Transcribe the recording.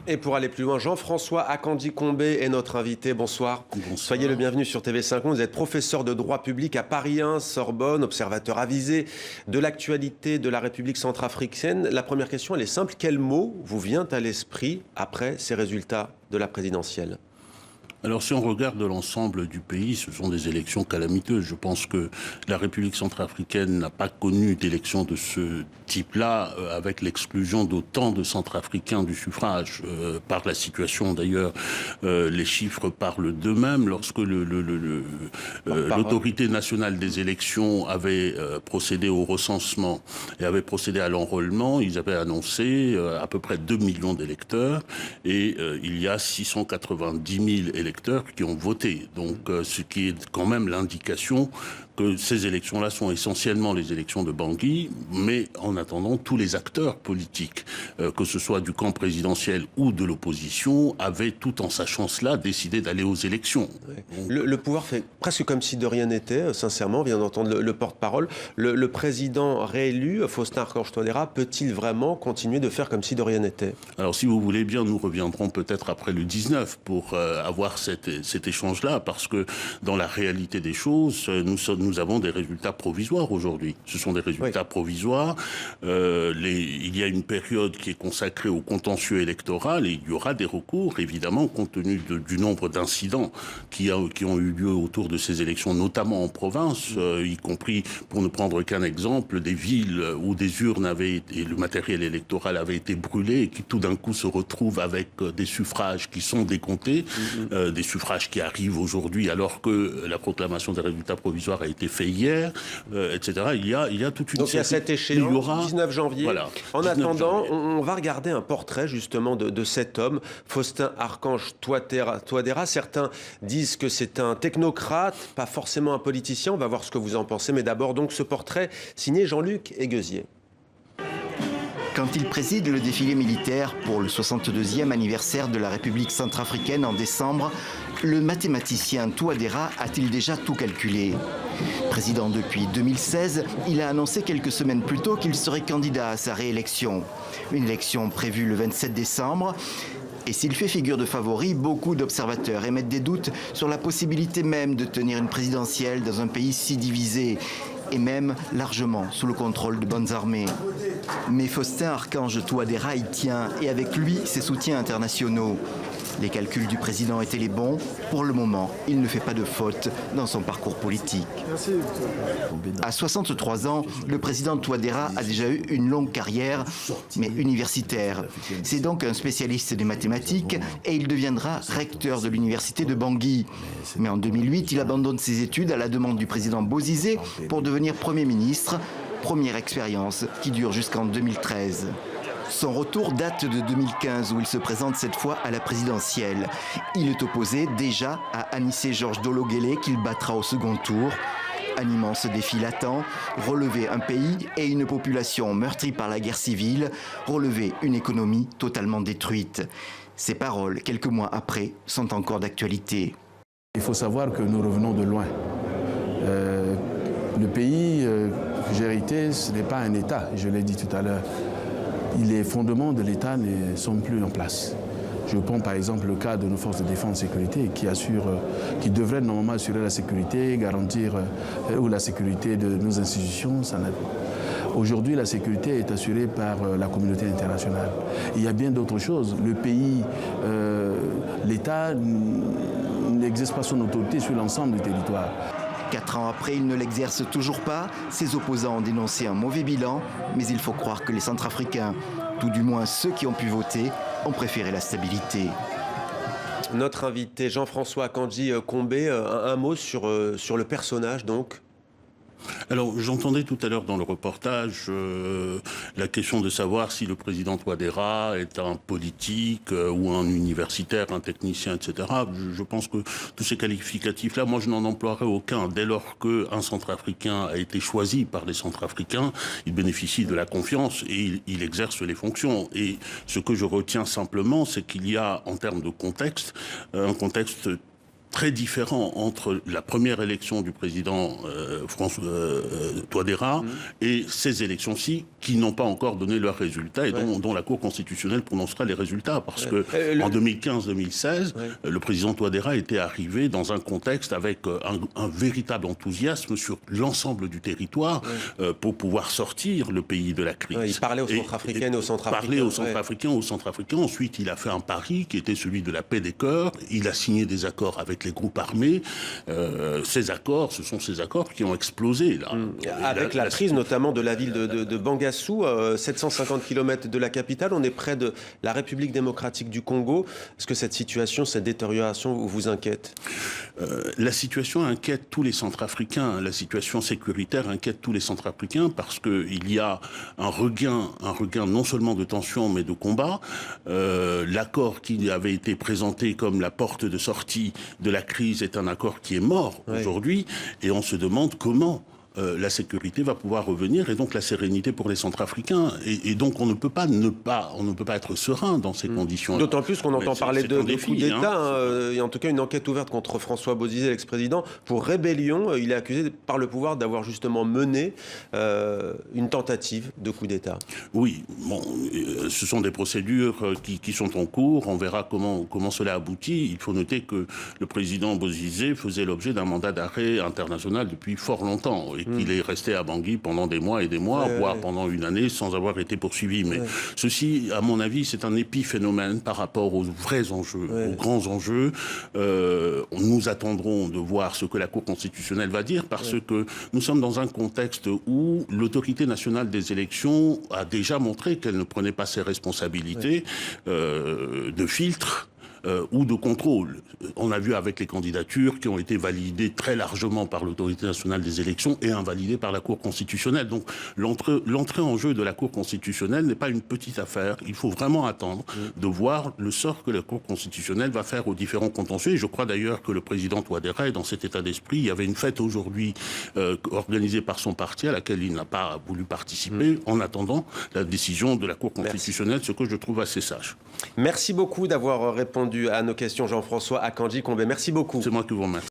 Et pour aller plus loin, Jean-François Akandji-Combé est notre invité. Bonsoir. Bonsoir. Soyez le bienvenu sur TV5 Monde. Vous êtes professeur de droit public à Paris 1, Sorbonne, observateur avisé de l'actualité de la République centrafricaine. La première question, elle est simple. Quel mot vous vient à l'esprit après ces résultats de la présidentielle ? Alors, si on regarde l'ensemble du pays, ce sont des élections calamiteuses. Je pense que la République centrafricaine n'a pas connu d'élections de ce type-là, avec l'exclusion d'autant de Centrafricains du suffrage. Par la situation, d'ailleurs, les chiffres parlent d'eux-mêmes. Lorsque l'autorité nationale des élections avait procédé au recensement et avait procédé à l'enrôlement, ils avaient annoncé à peu près 2 millions d'électeurs. Et il y a 690 000 électeurs qui ont voté. Donc, ce qui est quand même l'indication que ces élections-là sont essentiellement les élections de Bangui, mais en attendant, tous les acteurs politiques, que ce soit du camp présidentiel ou de l'opposition, avaient, tout en sachant cela, décidé d'aller aux élections. Ouais. Le pouvoir fait presque comme si de rien n'était, sincèrement, on vient d'entendre le porte-parole. Le président réélu, Faustin Archange-Touadéra, peut-il vraiment continuer de faire comme si de rien n'était ? Alors, si vous voulez bien, nous reviendrons peut-être après le 19 pour avoir cet échange-là, parce que dans la réalité des choses, nous avons des résultats provisoires aujourd'hui. Ce sont des résultats provisoires. Il y a une période qui est consacrée au contentieux électoral et il y aura des recours, évidemment, compte tenu du nombre d'incidents qui ont eu lieu autour de ces élections, notamment en province, y compris, pour ne prendre qu'un exemple, des villes où des urnes et le matériel électoral avait été brûlé et qui tout d'un coup se retrouvent avec des suffrages qui sont décomptés, des suffrages qui arrivent aujourd'hui alors que la proclamation des résultats provisoires a été faite hier, etc. Il y a toute une... Donc il y a cette échéance, 19 janvier. Voilà, en 19 attendant, janvier. on va regarder un portrait justement de cet homme, Faustin Archange-Touadéra. Certains disent que c'est un technocrate, pas forcément un politicien. On va voir ce que vous en pensez. Mais d'abord, donc, ce portrait signé Jean-Luc Eguezier. Quand il préside le défilé militaire pour le 62e anniversaire de la République centrafricaine en décembre, le mathématicien Touadéra a-t-il déjà tout calculé ? Président depuis 2016, il a annoncé quelques semaines plus tôt qu'il serait candidat à sa réélection. Une élection prévue le 27 décembre. Et s'il fait figure de favori, beaucoup d'observateurs émettent des doutes sur la possibilité même de tenir une présidentielle dans un pays si divisé, et même largement sous le contrôle de bandes armées. Mais Faustin Archange-Touadéra y tient, et avec lui ses soutiens internationaux. Les calculs du président étaient les bons. Pour le moment, il ne fait pas de faute dans son parcours politique. À 63 ans, le président Touadéra a déjà eu une longue carrière, mais universitaire. C'est donc un spécialiste des mathématiques et il deviendra recteur de l'université de Bangui. Mais en 2008, il abandonne ses études à la demande du président Bozizé pour devenir Premier ministre. Première expérience qui dure jusqu'en 2013. Son retour date de 2015 où il se présente cette fois à la présidentielle. Il est opposé déjà à Anissé Georges Dologuélé qu'il battra au second tour. Un immense défi latent, relever un pays et une population meurtrie par la guerre civile, relever une économie totalement détruite. Ces paroles, quelques mois après, sont encore d'actualité. Il faut savoir que nous revenons de loin. Le pays que j'ai hérité, ce n'est pas un État, je l'ai dit tout à l'heure. Les fondements de l'État ne sont plus en place. Je prends par exemple le cas de nos forces de défense et de sécurité qui devraient normalement assurer la sécurité, garantir la sécurité de nos institutions. Aujourd'hui, la sécurité est assurée par la communauté internationale. Il y a bien d'autres choses. Le pays, l'État n'exerce pas son autorité sur l'ensemble du territoire. 4 ans après, il ne l'exerce toujours pas. Ses opposants ont dénoncé un mauvais bilan, mais il faut croire que les Centrafricains, tout du moins ceux qui ont pu voter, ont préféré la stabilité. Notre invité, Jean-François Akandji-Combé, un mot sur le personnage, donc. Alors, j'entendais tout à l'heure dans le reportage la question de savoir si le président Touadéra est un politique ou un universitaire, un technicien, etc. Je pense que tous ces qualificatifs-là, moi, je n'en emploierai aucun. Dès lors qu'un Centrafricain a été choisi par les Centrafricains, il bénéficie de la confiance et il exerce les fonctions. Et ce que je retiens simplement, c'est qu'il y a, en termes de contexte, un contexte très différent entre la première élection du président François Touadéra et ces élections-ci qui n'ont pas encore donné leurs résultats et dont la Cour constitutionnelle prononcera les résultats. Parce que en 2015-2016, le président Touadéra était arrivé dans un contexte avec un véritable enthousiasme sur l'ensemble du territoire pour pouvoir sortir le pays de la crise. Il parlait aux Centrafricaines et aux Centrafricains. Parlait aux Centrafricains, aux Centrafricains. Ensuite, il a fait un pari qui était celui de la paix des cœurs. Il a signé des accords avec les groupes armés. Ces accords, ce sont ces accords qui ont explosé. Là. Avec la prise notamment de la ville de Bangassou, 750 km de la capitale, on est près de la République démocratique du Congo. Est-ce que cette situation, cette détérioration vous inquiète ? La situation inquiète tous les Centrafricains. La situation sécuritaire inquiète tous les Centrafricains parce qu'il y a un regain non seulement de tension mais de combat. L'accord qui avait été présenté comme la porte de sortie de la crise est un accord qui est mort aujourd'hui et on se demande comment la sécurité va pouvoir revenir et donc la sérénité pour les Centrafricains. Et donc on ne peut pas être serein dans ces conditions. D'autant plus qu'on entend parler de coup d'État. Il y a en tout cas une enquête ouverte contre François Bozizé, l'ex-président, pour rébellion. Il est accusé par le pouvoir d'avoir justement mené une tentative de coup d'État. Oui, bon, ce sont des procédures qui sont en cours. On verra comment cela aboutit. Il faut noter que le président Bozizé faisait l'objet d'un mandat d'arrêt international depuis fort longtemps. Et qu'il est resté à Bangui pendant des mois et des mois, voire pendant une année, sans avoir été poursuivi. Mais ceci, à mon avis, c'est un épiphénomène par rapport aux vrais enjeux, aux grands enjeux. Nous attendrons de voir ce que la Cour constitutionnelle va dire, parce que nous sommes dans un contexte où l'autorité nationale des élections a déjà montré qu'elle ne prenait pas ses responsabilités de filtre ou de contrôle. On a vu avec les candidatures qui ont été validées très largement par l'autorité nationale des élections et invalidées par la Cour constitutionnelle. Donc l'entrée en jeu de la Cour constitutionnelle n'est pas une petite affaire. Il faut vraiment attendre de voir le sort que la Cour constitutionnelle va faire aux différents contentieux. Et je crois d'ailleurs que le président Touadéra est dans cet état d'esprit. Il y avait une fête aujourd'hui organisée par son parti à laquelle il n'a pas voulu participer en attendant la décision de la Cour constitutionnelle, ce que je trouve assez sage. Merci beaucoup d'avoir répondu à nos questions, Jean-François Akanji Combé. Merci beaucoup. C'est moi qui vous remercie.